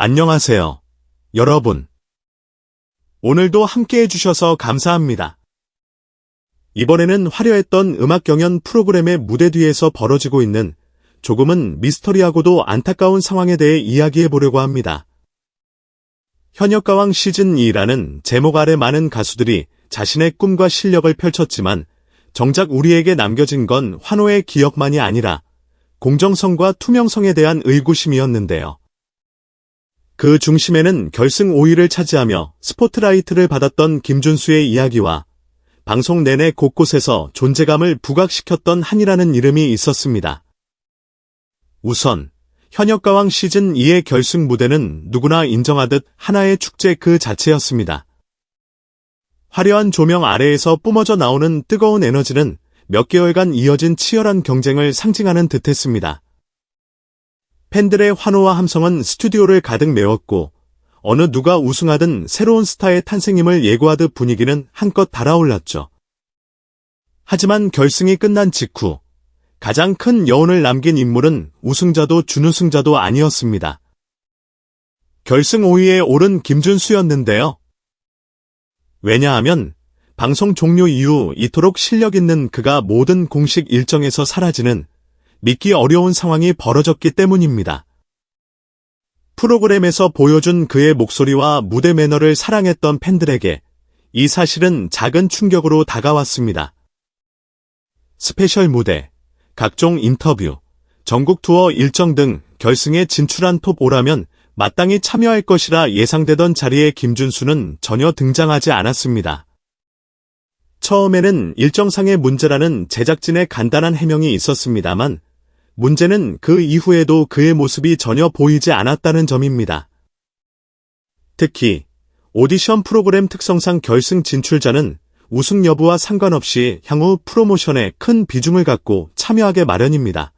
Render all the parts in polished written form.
안녕하세요, 여러분. 오늘도 함께 해주셔서 감사합니다. 이번에는 화려했던 음악 경연 프로그램의 무대 뒤에서 벌어지고 있는 조금은 미스터리하고도 안타까운 상황에 대해 이야기해보려고 합니다. 현역가왕 시즌2라는 제목 아래 많은 가수들이 자신의 꿈과 실력을 펼쳤지만 정작 우리에게 남겨진 건 환호의 기억만이 아니라 공정성과 투명성에 대한 의구심이었는데요. 그 중심에는 결승 5위를 차지하며 스포트라이트를 받았던 김준수의 이야기와 방송 내내 곳곳에서 존재감을 부각시켰던 한이라는 이름이 있었습니다. 우선 현역가왕 시즌2의 결승 무대는 누구나 인정하듯 하나의 축제 그 자체였습니다. 화려한 조명 아래에서 뿜어져 나오는 뜨거운 에너지는 몇 개월간 이어진 치열한 경쟁을 상징하는 듯했습니다. 팬들의 환호와 함성은 스튜디오를 가득 메웠고 어느 누가 우승하든 새로운 스타의 탄생임을 예고하듯 분위기는 한껏 달아올랐죠. 하지만 결승이 끝난 직후 가장 큰 여운을 남긴 인물은 우승자도 준우승자도 아니었습니다. 결승 5위에 오른 김준수였는데요. 왜냐하면 방송 종료 이후 이토록 실력 있는 그가 모든 공식 일정에서 사라지는 믿기 어려운 상황이 벌어졌기 때문입니다. 프로그램에서 보여준 그의 목소리와 무대 매너를 사랑했던 팬들에게 이 사실은 작은 충격으로 다가왔습니다. 스페셜 무대, 각종 인터뷰, 전국 투어 일정 등 결승에 진출한 톱 5라면 마땅히 참여할 것이라 예상되던 자리에 김준수는 전혀 등장하지 않았습니다. 처음에는 일정상의 문제라는 제작진의 간단한 해명이 있었습니다만 문제는 그 이후에도 그의 모습이 전혀 보이지 않았다는 점입니다. 특히 오디션 프로그램 특성상 결승 진출자는 우승 여부와 상관없이 향후 프로모션에 큰 비중을 갖고 참여하게 마련입니다.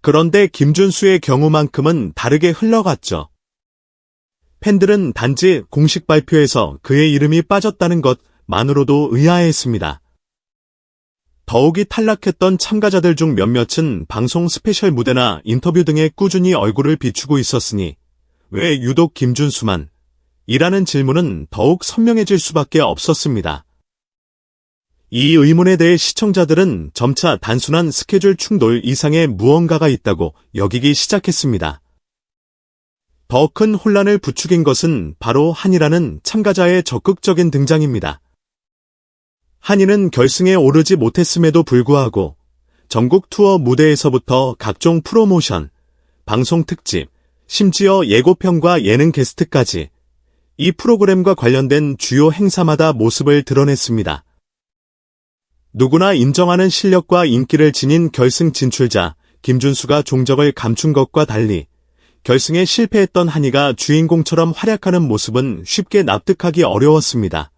그런데 김준수의 경우만큼은 다르게 흘러갔죠. 팬들은 단지 공식 발표에서 그의 이름이 빠졌다는 것만으로도 의아해했습니다. 더욱이 탈락했던 참가자들 중 몇몇은 방송 스페셜 무대나 인터뷰 등에 꾸준히 얼굴을 비추고 있었으니 왜 유독 김준수만? 이라는 질문은 더욱 선명해질 수밖에 없었습니다. 이 의문에 대해 시청자들은 점차 단순한 스케줄 충돌 이상의 무언가가 있다고 여기기 시작했습니다. 더 큰 혼란을 부추긴 것은 바로 한이라는 참가자의 적극적인 등장입니다. 한이는 결승에 오르지 못했음에도 불구하고 전국 투어 무대에서부터 각종 프로모션, 방송 특집, 심지어 예고편과 예능 게스트까지 이 프로그램과 관련된 주요 행사마다 모습을 드러냈습니다. 누구나 인정하는 실력과 인기를 지닌 결승 진출자 김준수가 종적을 감춘 것과 달리 결승에 실패했던 한이가 주인공처럼 활약하는 모습은 쉽게 납득하기 어려웠습니다.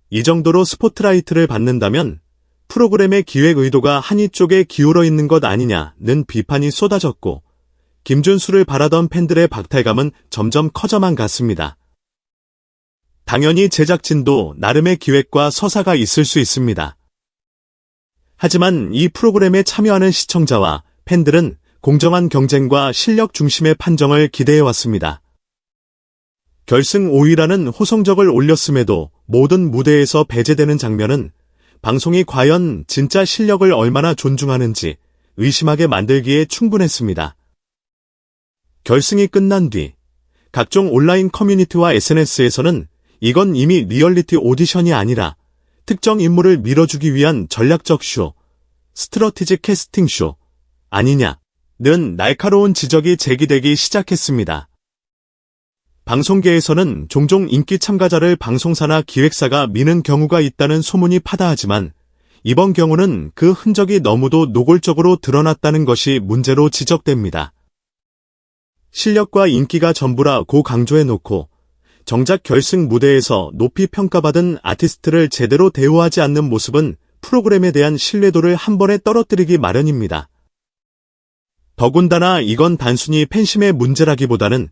이 정도로 스포트라이트를 받는다면 프로그램의 기획 의도가 한이 쪽에 기울어 있는 것 아니냐는 비판이 쏟아졌고 김준수를 바라던 팬들의 박탈감은 점점 커져만 갔습니다. 당연히 제작진도 나름의 기획과 서사가 있을 수 있습니다. 하지만 이 프로그램에 참여하는 시청자와 팬들은 공정한 경쟁과 실력 중심의 판정을 기대해왔습니다. 결승 5위라는 호성적을 올렸음에도 모든 무대에서 배제되는 장면은 방송이 과연 진짜 실력을 얼마나 존중하는지 의심하게 만들기에 충분했습니다. 결승이 끝난 뒤 각종 온라인 커뮤니티와 SNS에서는 이건 이미 리얼리티 오디션이 아니라 특정 인물을 밀어주기 위한 전략적 쇼, 스트러티지 캐스팅 쇼 아니냐는 날카로운 지적이 제기되기 시작했습니다. 방송계에서는 종종 인기 참가자를 방송사나 기획사가 미는 경우가 있다는 소문이 파다하지만 이번 경우는 그 흔적이 너무도 노골적으로 드러났다는 것이 문제로 지적됩니다. 실력과 인기가 전부라고 강조해놓고 정작 결승 무대에서 높이 평가받은 아티스트를 제대로 대우하지 않는 모습은 프로그램에 대한 신뢰도를 한 번에 떨어뜨리기 마련입니다. 더군다나 이건 단순히 팬심의 문제라기보다는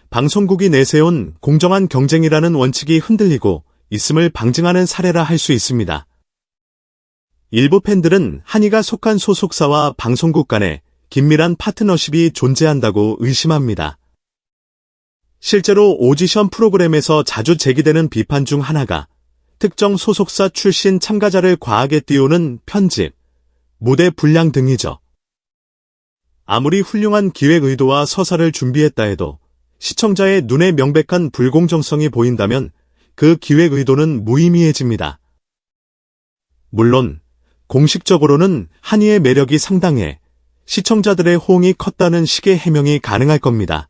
방송국이 내세운 공정한 경쟁이라는 원칙이 흔들리고 있음을 방증하는 사례라 할 수 있습니다. 일부 팬들은 한이가 속한 소속사와 방송국 간에 긴밀한 파트너십이 존재한다고 의심합니다. 실제로 오디션 프로그램에서 자주 제기되는 비판 중 하나가 특정 소속사 출신 참가자를 과하게 띄우는 편집, 무대 분량 등이죠. 아무리 훌륭한 기획 의도와 서사를 준비했다 해도 시청자의 눈에 명백한 불공정성이 보인다면 그 기획 의도는 무의미해집니다. 물론 공식적으로는 한이의 매력이 상당해 시청자들의 호응이 컸다는 식의 해명이 가능할 겁니다.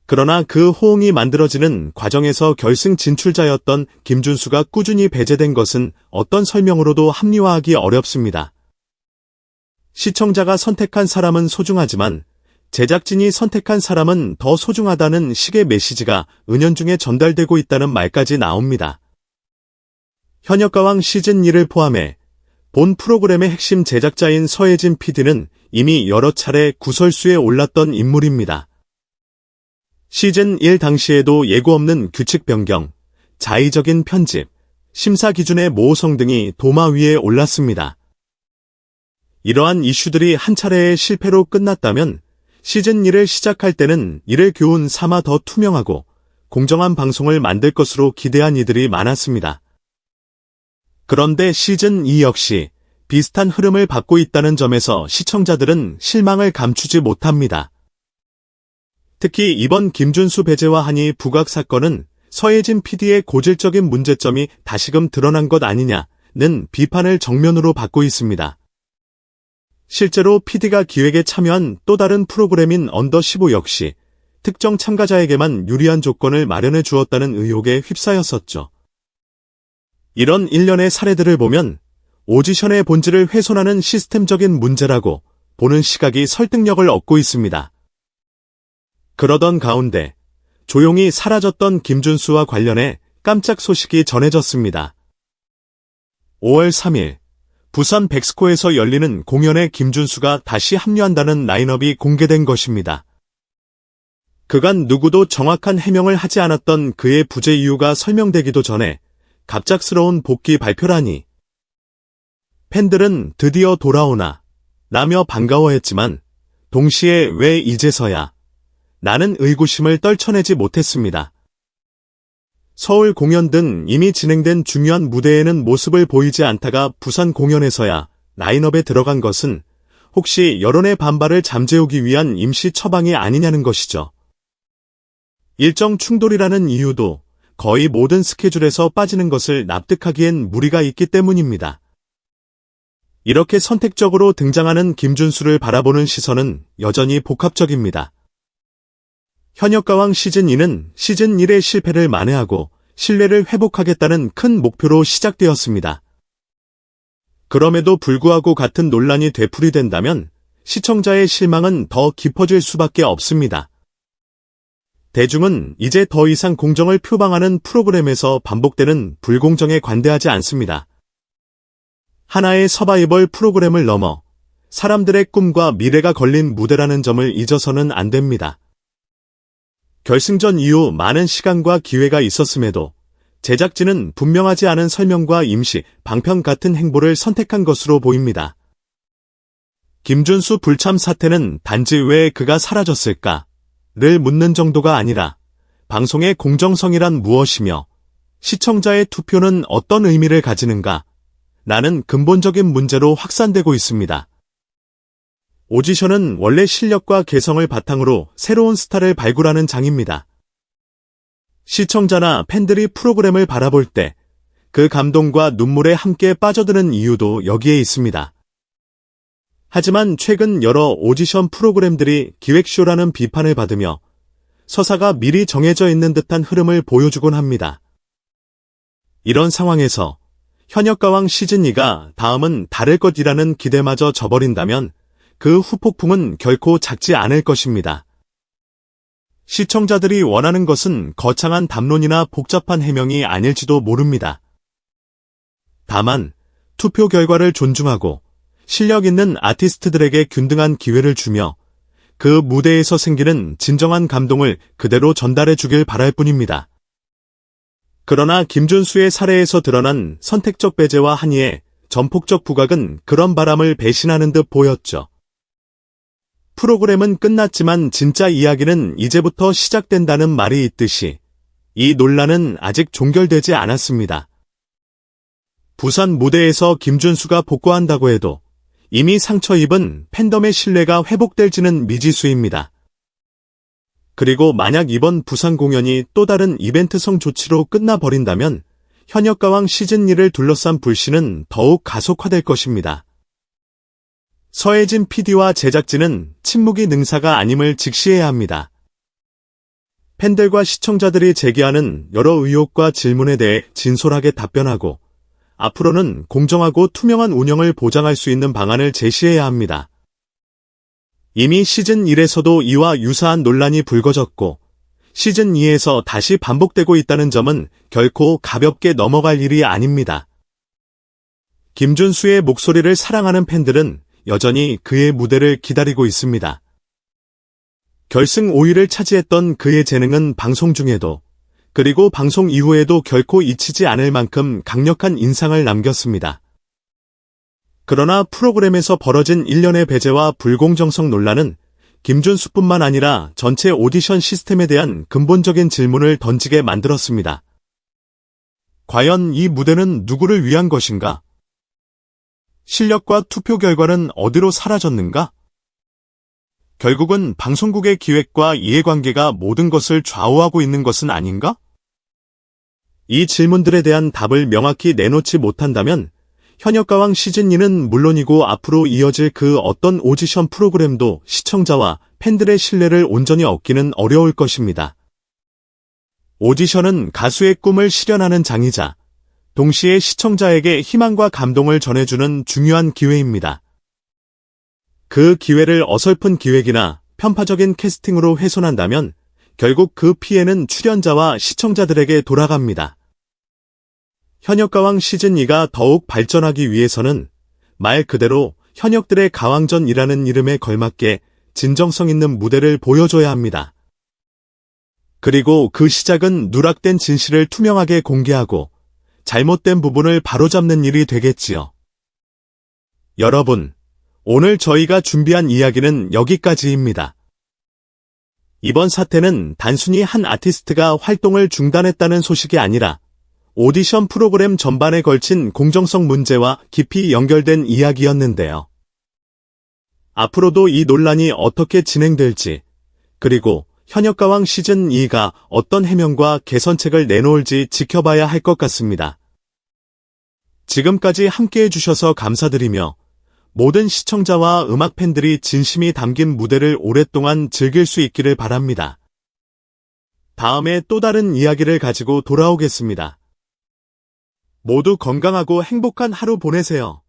그러나 그 호응이 만들어지는 과정에서 결승 진출자였던 김준수가 꾸준히 배제된 것은 어떤 설명으로도 합리화하기 어렵습니다. 시청자가 선택한 사람은 소중하지만 제작진이 선택한 사람은 더 소중하다는 식의 메시지가 은연중에 전달되고 있다는 말까지 나옵니다. 현역가왕 시즌2를 포함해 본 프로그램의 핵심 제작자인 서혜진 PD는 이미 여러 차례 구설수에 올랐던 인물입니다. 시즌1 당시에도 예고 없는 규칙 변경, 자의적인 편집, 심사 기준의 모호성 등이 도마 위에 올랐습니다. 이러한 이슈들이 한 차례의 실패로 끝났다면 시즌2를 시작할 때는 이를 교훈 삼아 더 투명하고 공정한 방송을 만들 것으로 기대한 이들이 많았습니다. 그런데 시즌2 역시 비슷한 흐름을 받고 있다는 점에서 시청자들은 실망을 감추지 못합니다. 특히 이번 김준수 배제와 한이 부각 사건은 서혜진 PD의 고질적인 문제점이 다시금 드러난 것 아니냐는 비판을 정면으로 받고 있습니다. 실제로 PD가 기획에 참여한 또 다른 프로그램인 언더15 역시 특정 참가자에게만 유리한 조건을 마련해 주었다는 의혹에 휩싸였었죠. 이런 일련의 사례들을 보면 오디션의 본질을 훼손하는 시스템적인 문제라고 보는 시각이 설득력을 얻고 있습니다. 그러던 가운데 조용히 사라졌던 김준수와 관련해 깜짝 소식이 전해졌습니다. 5월 3일 부산 백스코에서 열리는 공연에 김준수가 다시 합류한다는 라인업이 공개된 것입니다. 그간 누구도 정확한 해명을 하지 않았던 그의 부재 이유가 설명되기도 전에 갑작스러운 복귀 발표라니. 팬들은 드디어 돌아오나 라며 반가워했지만 동시에 왜 이제서야 나는 의구심을 떨쳐내지 못했습니다. 서울 공연 등 이미 진행된 중요한 무대에는 모습을 보이지 않다가 부산 공연에서야 라인업에 들어간 것은 혹시 여론의 반발을 잠재우기 위한 임시 처방이 아니냐는 것이죠. 일정 충돌이라는 이유도 거의 모든 스케줄에서 빠지는 것을 납득하기엔 무리가 있기 때문입니다. 이렇게 선택적으로 등장하는 김준수를 바라보는 시선은 여전히 복합적입니다. 현역가왕 시즌2는 시즌1의 실패를 만회하고 신뢰를 회복하겠다는 큰 목표로 시작되었습니다. 그럼에도 불구하고 같은 논란이 되풀이된다면 시청자의 실망은 더 깊어질 수밖에 없습니다. 대중은 이제 더 이상 공정을 표방하는 프로그램에서 반복되는 불공정에 관대하지 않습니다. 하나의 서바이벌 프로그램을 넘어 사람들의 꿈과 미래가 걸린 무대라는 점을 잊어서는 안 됩니다. 결승전 이후 많은 시간과 기회가 있었음에도 제작진은 분명하지 않은 설명과 임시 방편 같은 행보를 선택한 것으로 보입니다. 김준수 불참 사태는 단지 왜 그가 사라졌을까를 묻는 정도가 아니라 방송의 공정성이란 무엇이며 시청자의 투표는 어떤 의미를 가지는가 라는 근본적인 문제로 확산되고 있습니다. 오디션은 원래 실력과 개성을 바탕으로 새로운 스타를 발굴하는 장입니다. 시청자나 팬들이 프로그램을 바라볼 때 그 감동과 눈물에 함께 빠져드는 이유도 여기에 있습니다. 하지만 최근 여러 오디션 프로그램들이 기획쇼라는 비판을 받으며 서사가 미리 정해져 있는 듯한 흐름을 보여주곤 합니다. 이런 상황에서 현역가왕 시즌2가 다음은 다를 것이라는 기대마저 저버린다면 그 후폭풍은 결코 작지 않을 것입니다. 시청자들이 원하는 것은 거창한 담론이나 복잡한 해명이 아닐지도 모릅니다. 다만 투표 결과를 존중하고 실력 있는 아티스트들에게 균등한 기회를 주며 그 무대에서 생기는 진정한 감동을 그대로 전달해 주길 바랄 뿐입니다. 그러나 김준수의 사례에서 드러난 선택적 배제와 한이의 전폭적 부각은 그런 바람을 배신하는 듯 보였죠. 프로그램은 끝났지만 진짜 이야기는 이제부터 시작된다는 말이 있듯이 이 논란은 아직 종결되지 않았습니다. 부산 무대에서 김준수가 복구한다고 해도 이미 상처 입은 팬덤의 신뢰가 회복될지는 미지수입니다. 그리고 만약 이번 부산 공연이 또 다른 이벤트성 조치로 끝나버린다면 현역가왕 시즌2를 둘러싼 불씨는 더욱 가속화될 것입니다. 서혜진 PD와 제작진은 침묵이 능사가 아님을 직시해야 합니다. 팬들과 시청자들이 제기하는 여러 의혹과 질문에 대해 진솔하게 답변하고 앞으로는 공정하고 투명한 운영을 보장할 수 있는 방안을 제시해야 합니다. 이미 시즌1에서도 이와 유사한 논란이 불거졌고 시즌2에서 다시 반복되고 있다는 점은 결코 가볍게 넘어갈 일이 아닙니다. 김준수의 목소리를 사랑하는 팬들은 여전히 그의 무대를 기다리고 있습니다. 결승 5위를 차지했던 그의 재능은 방송 중에도 그리고 방송 이후에도 결코 잊히지 않을 만큼 강력한 인상을 남겼습니다. 그러나 프로그램에서 벌어진 일련의 배제와 불공정성 논란은 김준수뿐만 아니라 전체 오디션 시스템에 대한 근본적인 질문을 던지게 만들었습니다. 과연 이 무대는 누구를 위한 것인가? 실력과 투표 결과는 어디로 사라졌는가? 결국은 방송국의 기획과 이해관계가 모든 것을 좌우하고 있는 것은 아닌가? 이 질문들에 대한 답을 명확히 내놓지 못한다면 현역가왕 시즌2는 물론이고 앞으로 이어질 그 어떤 오디션 프로그램도 시청자와 팬들의 신뢰를 온전히 얻기는 어려울 것입니다. 오디션은 가수의 꿈을 실현하는 장이자 동시에 시청자에게 희망과 감동을 전해주는 중요한 기회입니다. 그 기회를 어설픈 기획이나 편파적인 캐스팅으로 훼손한다면 결국 그 피해는 출연자와 시청자들에게 돌아갑니다. 현역가왕 시즌2가 더욱 발전하기 위해서는 말 그대로 현역들의 가왕전이라는 이름에 걸맞게 진정성 있는 무대를 보여줘야 합니다. 그리고 그 시작은 누락된 진실을 투명하게 공개하고 잘못된 부분을 바로잡는 일이 되겠지요. 여러분, 오늘 저희가 준비한 이야기는 여기까지입니다. 이번 사태는 단순히 한 아티스트가 활동을 중단했다는 소식이 아니라 오디션 프로그램 전반에 걸친 공정성 문제와 깊이 연결된 이야기였는데요. 앞으로도 이 논란이 어떻게 진행될지, 그리고 현역가왕 시즌2가 어떤 해명과 개선책을 내놓을지 지켜봐야 할 것 같습니다. 지금까지 함께해 주셔서 감사드리며 모든 시청자와 음악 팬들이 진심이 담긴 무대를 오랫동안 즐길 수 있기를 바랍니다. 다음에 또 다른 이야기를 가지고 돌아오겠습니다. 모두 건강하고 행복한 하루 보내세요.